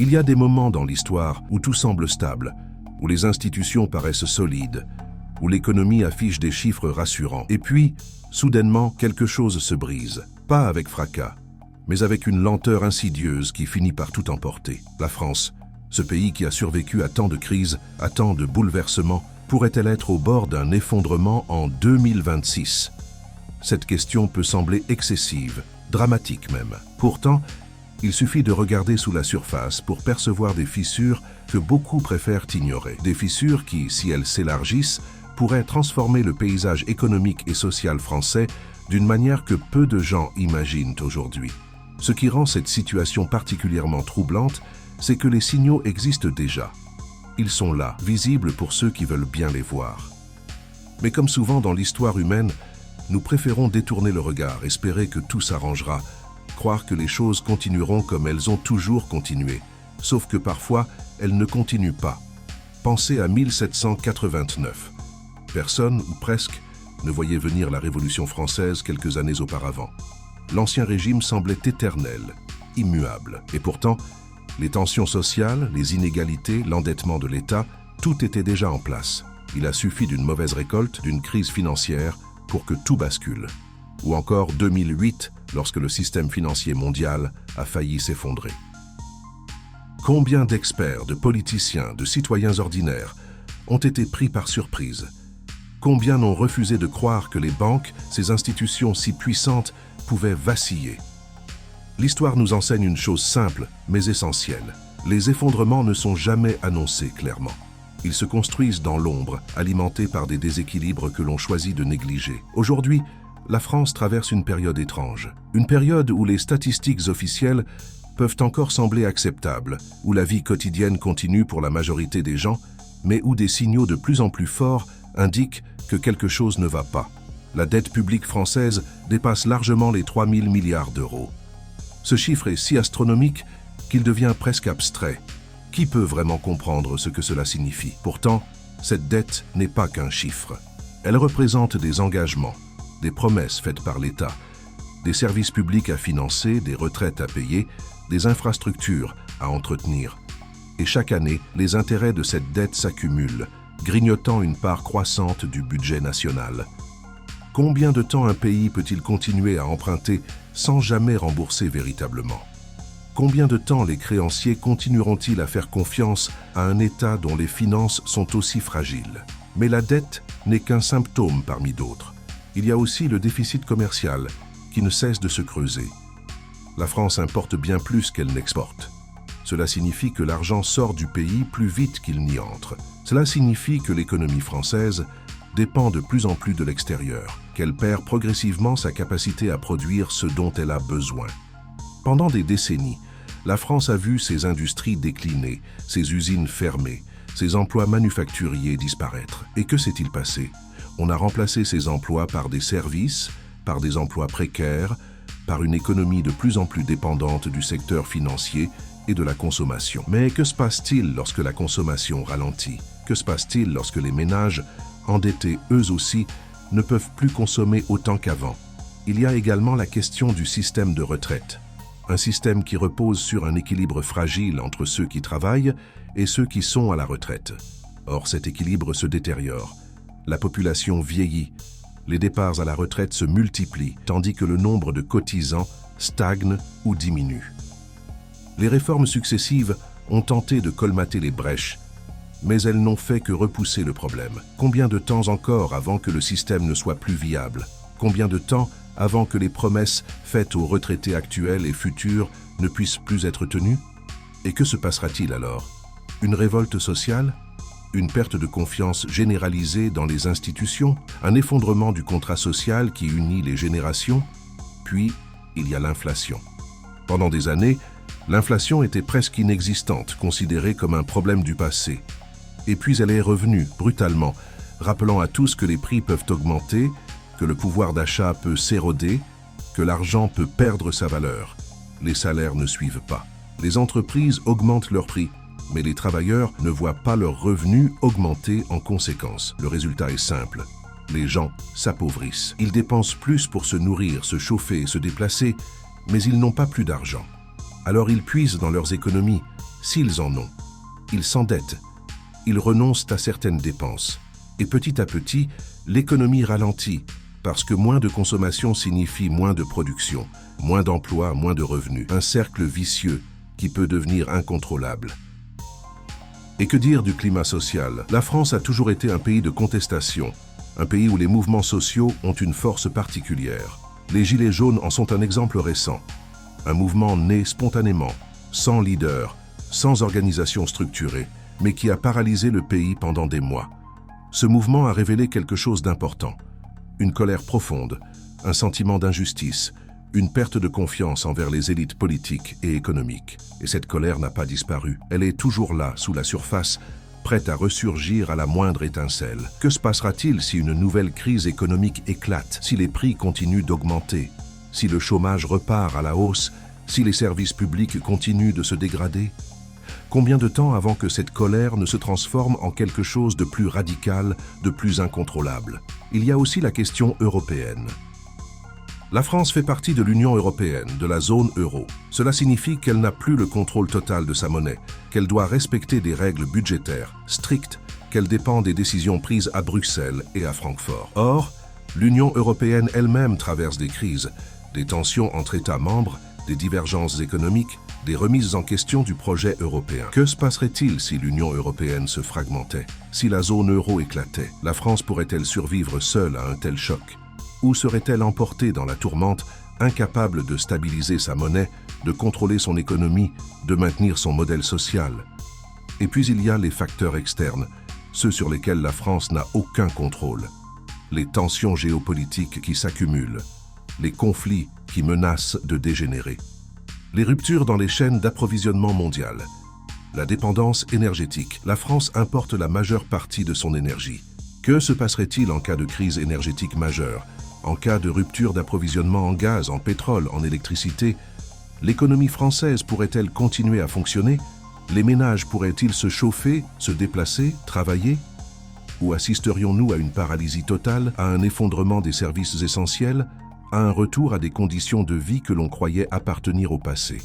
Il y a des moments dans l'histoire où tout semble stable, où les institutions paraissent solides, où l'économie affiche des chiffres rassurants. Et puis, soudainement, quelque chose se brise. Pas avec fracas, mais avec une lenteur insidieuse qui finit par tout emporter. La France, ce pays qui a survécu à tant de crises, à tant de bouleversements, pourrait-elle être au bord d'un effondrement en 2026? Cette question peut sembler excessive, dramatique même. Pourtant, il suffit de regarder sous la surface pour percevoir des fissures que beaucoup préfèrent ignorer. Des fissures qui, si elles s'élargissent, pourraient transformer le paysage économique et social français d'une manière que peu de gens imaginent aujourd'hui. Ce qui rend cette situation particulièrement troublante, c'est que les signaux existent déjà. Ils sont là, visibles pour ceux qui veulent bien les voir. Mais comme souvent dans l'histoire humaine, nous préférons détourner le regard, espérer que tout s'arrangera, croire que les choses continueront comme elles ont toujours continué, sauf que parfois, elles ne continuent pas. Pensez à 1789. Personne, ou presque, ne voyait venir la Révolution française quelques années auparavant. L'Ancien Régime semblait éternel, immuable. Et pourtant, les tensions sociales, les inégalités, l'endettement de l'État, tout était déjà en place. Il a suffi d'une mauvaise récolte, d'une crise financière, pour que tout bascule. Ou encore 2008, lorsque le système financier mondial a failli s'effondrer. Combien d'experts, de politiciens, de citoyens ordinaires ont été pris par surprise? Combien n'ont refusé de croire que les banques, ces institutions si puissantes, pouvaient vaciller? L'histoire nous enseigne une chose simple, mais essentielle. Les effondrements ne sont jamais annoncés clairement. Ils se construisent dans l'ombre, alimentés par des déséquilibres que l'on choisit de négliger. Aujourd'hui, la France traverse une période étrange. Une période où les statistiques officielles peuvent encore sembler acceptables, où la vie quotidienne continue pour la majorité des gens, mais où des signaux de plus en plus forts indiquent que quelque chose ne va pas. La dette publique française dépasse largement les 3 000 milliards d'euros. Ce chiffre est si astronomique qu'il devient presque abstrait. Qui peut vraiment comprendre ce que cela signifie? Pourtant, cette dette n'est pas qu'un chiffre. Elle représente des engagements, des promesses faites par l'État, des services publics à financer, des retraites à payer, des infrastructures à entretenir. Et chaque année, les intérêts de cette dette s'accumulent, grignotant une part croissante du budget national. Combien de temps un pays peut-il continuer à emprunter sans jamais rembourser véritablement? Combien de temps les créanciers continueront-ils à faire confiance à un État dont les finances sont aussi fragiles? Mais la dette n'est qu'un symptôme parmi d'autres. Il y a aussi le déficit commercial qui ne cesse de se creuser. La France importe bien plus qu'elle n'exporte. Cela signifie que l'argent sort du pays plus vite qu'il n'y entre. Cela signifie que l'économie française dépend de plus en plus de l'extérieur, qu'elle perd progressivement sa capacité à produire ce dont elle a besoin. Pendant des décennies, la France a vu ses industries décliner, ses usines fermer, ses emplois manufacturiers disparaître. Et que s'est-il passé? On a remplacé ces emplois par des services, par des emplois précaires, par une économie de plus en plus dépendante du secteur financier et de la consommation. Mais que se passe-t-il lorsque la consommation ralentit? Que se passe-t-il lorsque les ménages, endettés eux aussi, ne peuvent plus consommer autant qu'avant? Il y a également la question du système de retraite. Un système qui repose sur un équilibre fragile entre ceux qui travaillent et ceux qui sont à la retraite. Or, cet équilibre se détériore. La population vieillit. Les départs à la retraite se multiplient, tandis que le nombre de cotisants stagne ou diminue. Les réformes successives ont tenté de colmater les brèches, mais elles n'ont fait que repousser le problème. Combien de temps encore avant que le système ne soit plus viable? Combien de temps avant que les promesses faites aux retraités actuels et futurs ne puissent plus être tenues? Et que se passera-t-il alors? Une révolte sociale? Une perte de confiance généralisée dans les institutions? Un effondrement du contrat social qui unit les générations? Puis, il y a l'inflation. Pendant des années, l'inflation était presque inexistante, considérée comme un problème du passé. Et puis elle est revenue brutalement, rappelant à tous que les prix peuvent augmenter, que le pouvoir d'achat peut s'éroder, que l'argent peut perdre sa valeur. Les salaires ne suivent pas. Les entreprises augmentent leurs prix, mais les travailleurs ne voient pas leurs revenus augmenter en conséquence. Le résultat est simple. Les gens s'appauvrissent. Ils dépensent plus pour se nourrir, se chauffer, se déplacer, mais ils n'ont pas plus d'argent. Alors ils puisent dans leurs économies, s'ils en ont. Ils s'endettent. Ils renoncent à certaines dépenses. Et petit à petit, l'économie ralentit, parce que moins de consommation signifie moins de production, moins d'emplois, moins de revenus. Un cercle vicieux qui peut devenir incontrôlable. Et que dire du climat social? La France a toujours été un pays de contestation, un pays où les mouvements sociaux ont une force particulière. Les Gilets jaunes en sont un exemple récent. Un mouvement né spontanément, sans leader, sans organisation structurée, mais qui a paralysé le pays pendant des mois. Ce mouvement a révélé quelque chose d'important. Une colère profonde, un sentiment d'injustice, une perte de confiance envers les élites politiques et économiques. Et cette colère n'a pas disparu. Elle est toujours là, sous la surface, prête à ressurgir à la moindre étincelle. Que se passera-t-il si une nouvelle crise économique éclate, si les prix continuent d'augmenter, si le chômage repart à la hausse, si les services publics continuent de se dégrader? Combien de temps avant que cette colère ne se transforme en quelque chose de plus radical, de plus incontrôlable? Il y a aussi la question européenne. La France fait partie de l'Union européenne, de la zone euro. Cela signifie qu'elle n'a plus le contrôle total de sa monnaie, qu'elle doit respecter des règles budgétaires strictes, qu'elle dépend des décisions prises à Bruxelles et à Francfort. Or, l'Union européenne elle-même traverse des crises, des tensions entre États membres, des divergences économiques, des remises en question du projet européen. Que se passerait-il si l'Union européenne se fragmentait? Si la zone euro éclatait, la France pourrait-elle survivre seule à un tel choc? Ou serait-elle emportée dans la tourmente, incapable de stabiliser sa monnaie, de contrôler son économie, de maintenir son modèle social? Et puis il y a les facteurs externes, ceux sur lesquels la France n'a aucun contrôle. Les tensions géopolitiques qui s'accumulent, les conflits qui menacent de dégénérer, les ruptures dans les chaînes d'approvisionnement mondiales, la dépendance énergétique. La France importe la majeure partie de son énergie. Que se passerait-il en cas de crise énergétique majeure? En cas de rupture d'approvisionnement en gaz, en pétrole, en électricité, l'économie française pourrait-elle continuer à fonctionner? Les ménages pourraient-ils se chauffer, se déplacer, travailler? Ou assisterions-nous à une paralysie totale, à un effondrement des services essentiels, à un retour à des conditions de vie que l'on croyait appartenir au passé?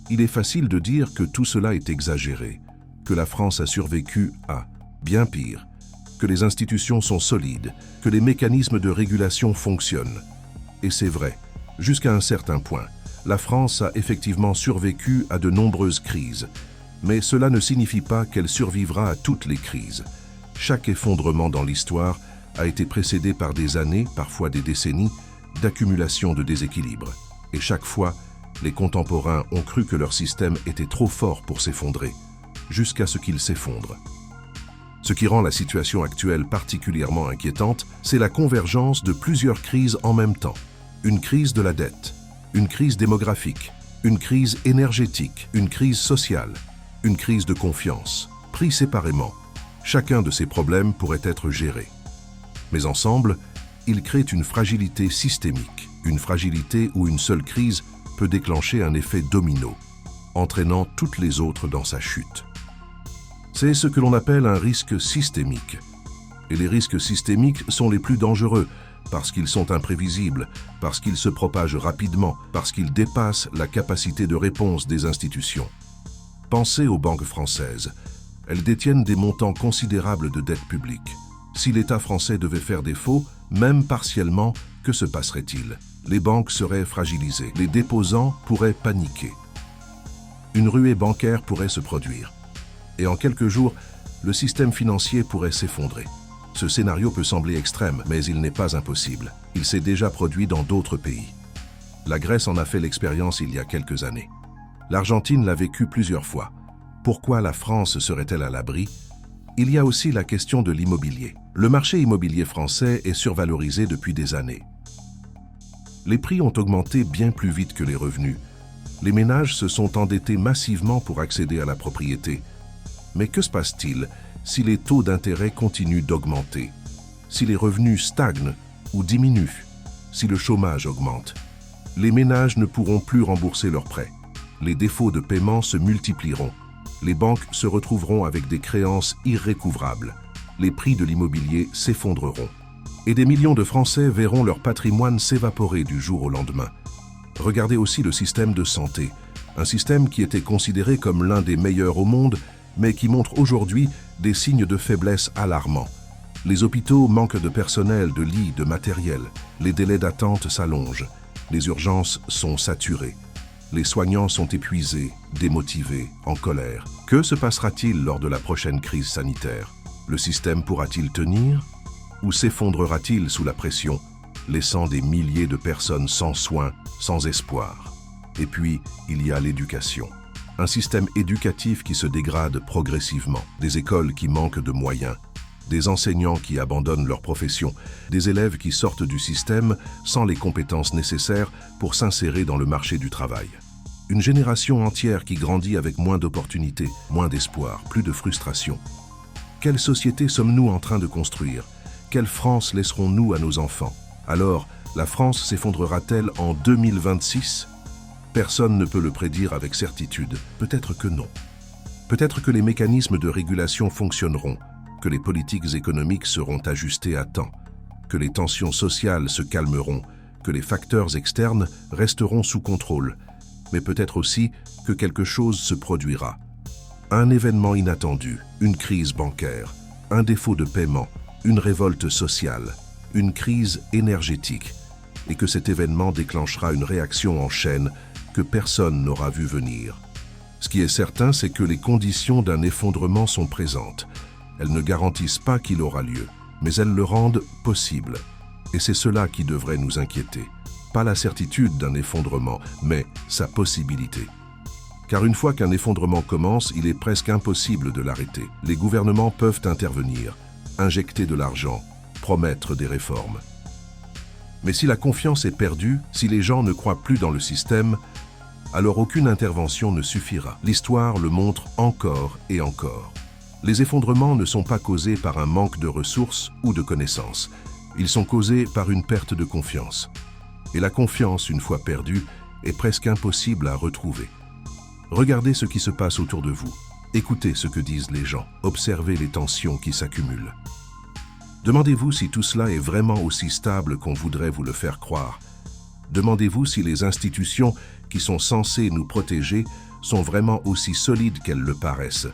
Il est facile de dire que tout cela est exagéré, que la France a survécu à bien pire, que les institutions sont solides, que les mécanismes de régulation fonctionnent. Et c'est vrai, jusqu'à un certain point. La France a effectivement survécu à de nombreuses crises, mais cela ne signifie pas qu'elle survivra à toutes les crises. Chaque effondrement dans l'histoire a été précédé par des années, parfois des décennies, d'accumulation de déséquilibres. Et chaque fois, les contemporains ont cru que leur système était trop fort pour s'effondrer, jusqu'à ce qu'il s'effondre. Ce qui rend la situation actuelle particulièrement inquiétante, c'est la convergence de plusieurs crises en même temps. Une crise de la dette, une crise démographique, une crise énergétique, une crise sociale, une crise de confiance. Pris séparément, chacun de ces problèmes pourrait être géré. Mais ensemble, ils créent une fragilité systémique, une fragilité où une seule crise peut déclencher un effet domino, entraînant toutes les autres dans sa chute. C'est ce que l'on appelle un risque systémique. Et les risques systémiques sont les plus dangereux parce qu'ils sont imprévisibles, parce qu'ils se propagent rapidement, parce qu'ils dépassent la capacité de réponse des institutions. Pensez aux banques françaises. Elles détiennent des montants considérables de dette publique. Si l'État français devait faire défaut, même partiellement, que se passerait-il? Les banques seraient fragilisées, les déposants pourraient paniquer. Une ruée bancaire pourrait se produire. Et en quelques jours, le système financier pourrait s'effondrer. Ce scénario peut sembler extrême, mais il n'est pas impossible. Il s'est déjà produit dans d'autres pays. La Grèce en a fait l'expérience il y a quelques années. L'Argentine l'a vécu plusieurs fois. Pourquoi la France serait-elle à l'abri? Il y a aussi la question de l'immobilier. Le marché immobilier français est survalorisé depuis des années. Les prix ont augmenté bien plus vite que les revenus. Les ménages se sont endettés massivement pour accéder à la propriété. Mais que se passe-t-il si les taux d'intérêt continuent d'augmenter, si les revenus stagnent ou diminuent, si le chômage augmente? Les ménages ne pourront plus rembourser leurs prêts. Les défauts de paiement se multiplieront. Les banques se retrouveront avec des créances irrécouvrables. Les prix de l'immobilier s'effondreront. Et des millions de Français verront leur patrimoine s'évaporer du jour au lendemain. Regardez aussi le système de santé. Un système qui était considéré comme l'un des meilleurs au monde, mais qui montre aujourd'hui des signes de faiblesse alarmants. Les hôpitaux manquent de personnel, de lits, de matériel. Les délais d'attente s'allongent. Les urgences sont saturées. Les soignants sont épuisés, démotivés, en colère. Que se passera-t-il lors de la prochaine crise sanitaire? Le système pourra-t-il tenir? Ou s'effondrera-t-il sous la pression, laissant des milliers de personnes sans soins, sans espoir? Et puis, il y a l'éducation. Un système éducatif qui se dégrade progressivement, des écoles qui manquent de moyens, des enseignants qui abandonnent leur profession, des élèves qui sortent du système sans les compétences nécessaires pour s'insérer dans le marché du travail. Une génération entière qui grandit avec moins d'opportunités, moins d'espoir, plus de frustration. Quelle société sommes-nous en train de construire? Quelle France laisserons-nous à nos enfants? Alors, la France s'effondrera-t-elle en 2026? Personne ne peut le prédire avec certitude. Peut-être que non. Peut-être que les mécanismes de régulation fonctionneront, que les politiques économiques seront ajustées à temps, que les tensions sociales se calmeront, que les facteurs externes resteront sous contrôle, mais peut-être aussi que quelque chose se produira. Un événement inattendu, une crise bancaire, un défaut de paiement, une révolte sociale, une crise énergétique, et que cet événement déclenchera une réaction en chaîne que personne n'aura vu venir. Ce qui est certain, c'est que les conditions d'un effondrement sont présentes. Elles ne garantissent pas qu'il aura lieu, mais elles le rendent possible. Et c'est cela qui devrait nous inquiéter. Pas la certitude d'un effondrement, mais sa possibilité. Car une fois qu'un effondrement commence, il est presque impossible de l'arrêter. Les gouvernements peuvent intervenir, injecter de l'argent, promettre des réformes. Mais si la confiance est perdue, si les gens ne croient plus dans le système, alors aucune intervention ne suffira. L'histoire le montre encore et encore. Les effondrements ne sont pas causés par un manque de ressources ou de connaissances. Ils sont causés par une perte de confiance. Et la confiance, une fois perdue, est presque impossible à retrouver. Regardez ce qui se passe autour de vous. Écoutez ce que disent les gens. Observez les tensions qui s'accumulent. Demandez-vous si tout cela est vraiment aussi stable qu'on voudrait vous le faire croire. Demandez-vous si les institutions qui sont censées nous protéger sont vraiment aussi solides qu'elles le paraissent.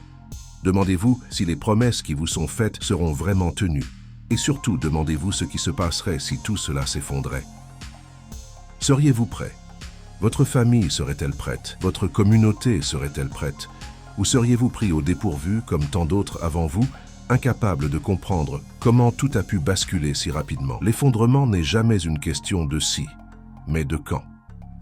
Demandez-vous si les promesses qui vous sont faites seront vraiment tenues. Et surtout, demandez-vous ce qui se passerait si tout cela s'effondrait. Seriez-vous prêt? Votre famille serait-elle prête? Votre communauté serait-elle prête? Ou seriez-vous pris au dépourvu, comme tant d'autres avant vous, incapables de comprendre comment tout a pu basculer si rapidement? L'effondrement n'est jamais une question de si, mais de quand.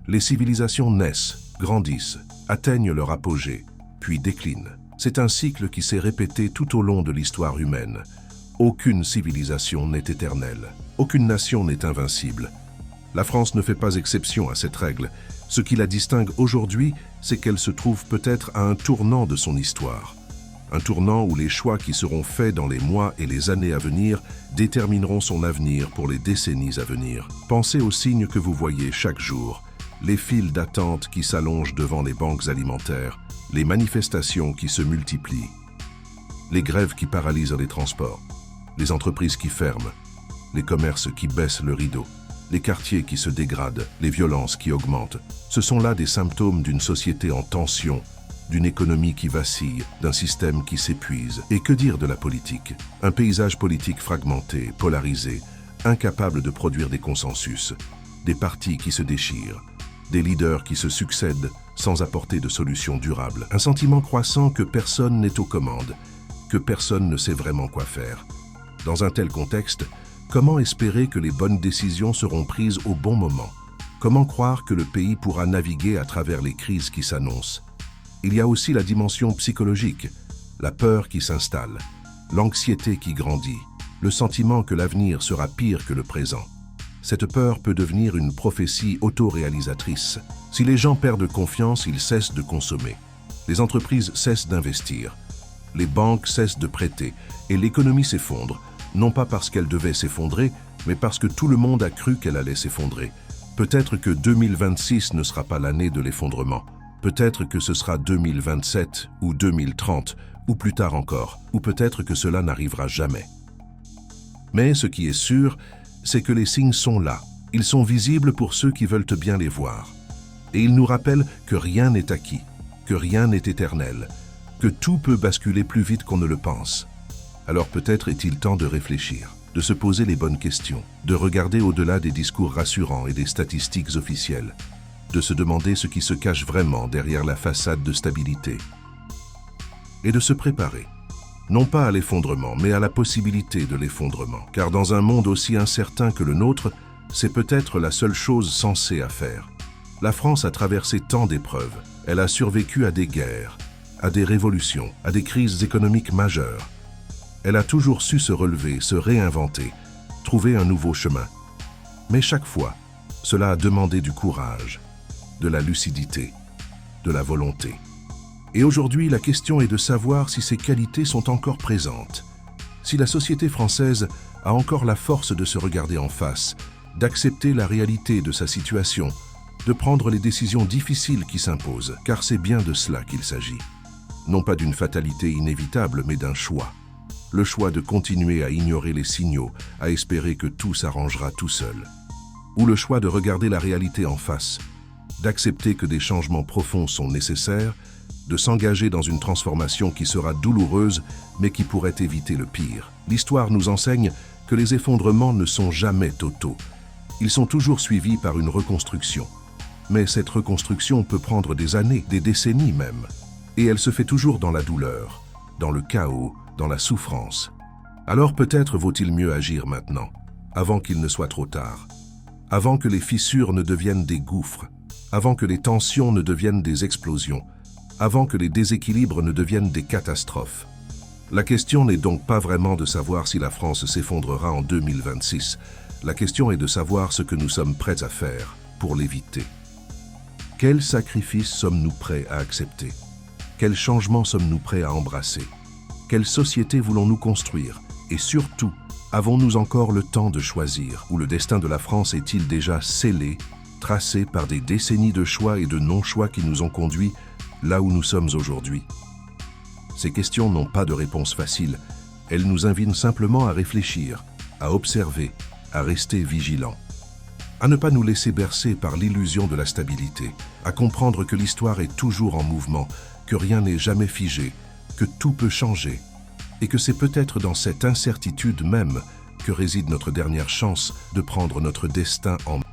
Les civilisations naissent, grandissent, atteignent leur apogée, puis déclinent. C'est un cycle qui s'est répété tout au long de l'histoire humaine. Aucune civilisation n'est éternelle. Aucune nation n'est invincible. La France ne fait pas exception à cette règle. Ce qui la distingue aujourd'hui, c'est qu'elle se trouve peut-être à un tournant de son histoire. Un tournant où les choix qui seront faits dans les mois et les années à venir détermineront son avenir pour les décennies à venir. Pensez aux signes que vous voyez chaque jour. Les files d'attente qui s'allongent devant les banques alimentaires, les manifestations qui se multiplient, les grèves qui paralysent les transports, les entreprises qui ferment, les commerces qui baissent le rideau, les quartiers qui se dégradent, les violences qui augmentent. Ce sont là des symptômes d'une société en tension, d'une économie qui vacille, d'un système qui s'épuise. Et que dire de la politique? Un paysage politique fragmenté, polarisé, incapable de produire des consensus, des partis qui se déchirent, des leaders qui se succèdent sans apporter de solutions durables. Un sentiment croissant que personne n'est aux commandes, que personne ne sait vraiment quoi faire. Dans un tel contexte, comment espérer que les bonnes décisions seront prises au bon moment? Comment croire que le pays pourra naviguer à travers les crises qui s'annoncent? Il y a aussi la dimension psychologique, la peur qui s'installe, l'anxiété qui grandit, le sentiment que l'avenir sera pire que le présent. Cette peur peut devenir une prophétie autoréalisatrice. Si les gens perdent confiance, ils cessent de consommer. Les entreprises cessent d'investir. Les banques cessent de prêter et l'économie s'effondre, non pas parce qu'elle devait s'effondrer, mais parce que tout le monde a cru qu'elle allait s'effondrer. Peut-être que 2026 ne sera pas l'année de l'effondrement. Peut-être que ce sera 2027 ou 2030, ou plus tard encore, ou peut-être que cela n'arrivera jamais. Mais ce qui est sûr, c'est que les signes sont là. Ils sont visibles pour ceux qui veulent bien les voir. Et il nous rappelle que rien n'est acquis, que rien n'est éternel, que tout peut basculer plus vite qu'on ne le pense. Alors peut-être est-il temps de réfléchir, de se poser les bonnes questions, de regarder au-delà des discours rassurants et des statistiques officielles, de se demander ce qui se cache vraiment derrière la façade de stabilité, et de se préparer, non pas à l'effondrement, mais à la possibilité de l'effondrement. Car dans un monde aussi incertain que le nôtre, c'est peut-être la seule chose sensée à faire. La France a traversé tant d'épreuves. Elle a survécu à des guerres, à des révolutions, à des crises économiques majeures. Elle a toujours su se relever, se réinventer, trouver un nouveau chemin. Mais chaque fois, cela a demandé du courage, de la lucidité, de la volonté. Et aujourd'hui, la question est de savoir si ces qualités sont encore présentes, si la société française a encore la force de se regarder en face, d'accepter la réalité de sa situation, de prendre les décisions difficiles qui s'imposent, car c'est bien de cela qu'il s'agit. Non pas d'une fatalité inévitable, mais d'un choix. Le choix de continuer à ignorer les signaux, à espérer que tout s'arrangera tout seul. Ou le choix de regarder la réalité en face, d'accepter que des changements profonds sont nécessaires, de s'engager dans une transformation qui sera douloureuse, mais qui pourrait éviter le pire. L'histoire nous enseigne que les effondrements ne sont jamais totaux. Ils sont toujours suivis par une reconstruction. Mais cette reconstruction peut prendre des années, des décennies même. Et elle se fait toujours dans la douleur, dans le chaos, dans la souffrance. Alors peut-être vaut-il mieux agir maintenant, avant qu'il ne soit trop tard, avant que les fissures ne deviennent des gouffres, avant que les tensions ne deviennent des explosions, avant que les déséquilibres ne deviennent des catastrophes. La question n'est donc pas vraiment de savoir si la France s'effondrera en 2026. La question est de savoir ce que nous sommes prêts à faire pour l'éviter. Quels sacrifices sommes-nous prêts à accepter? Quels changements sommes-nous prêts à embrasser? Quelle société voulons-nous construire? Et surtout, avons-nous encore le temps de choisir? Ou le destin de la France est-il déjà scellé, tracé par des décennies de choix et de non-choix qui nous ont conduits là où nous sommes aujourd'hui? Ces questions n'ont pas de réponse facile. Elles nous invitent simplement à réfléchir, à observer, à rester vigilants, à ne pas nous laisser bercer par l'illusion de la stabilité, à comprendre que l'histoire est toujours en mouvement, que rien n'est jamais figé, que tout peut changer, et que c'est peut-être dans cette incertitude même que réside notre dernière chance de prendre notre destin en main.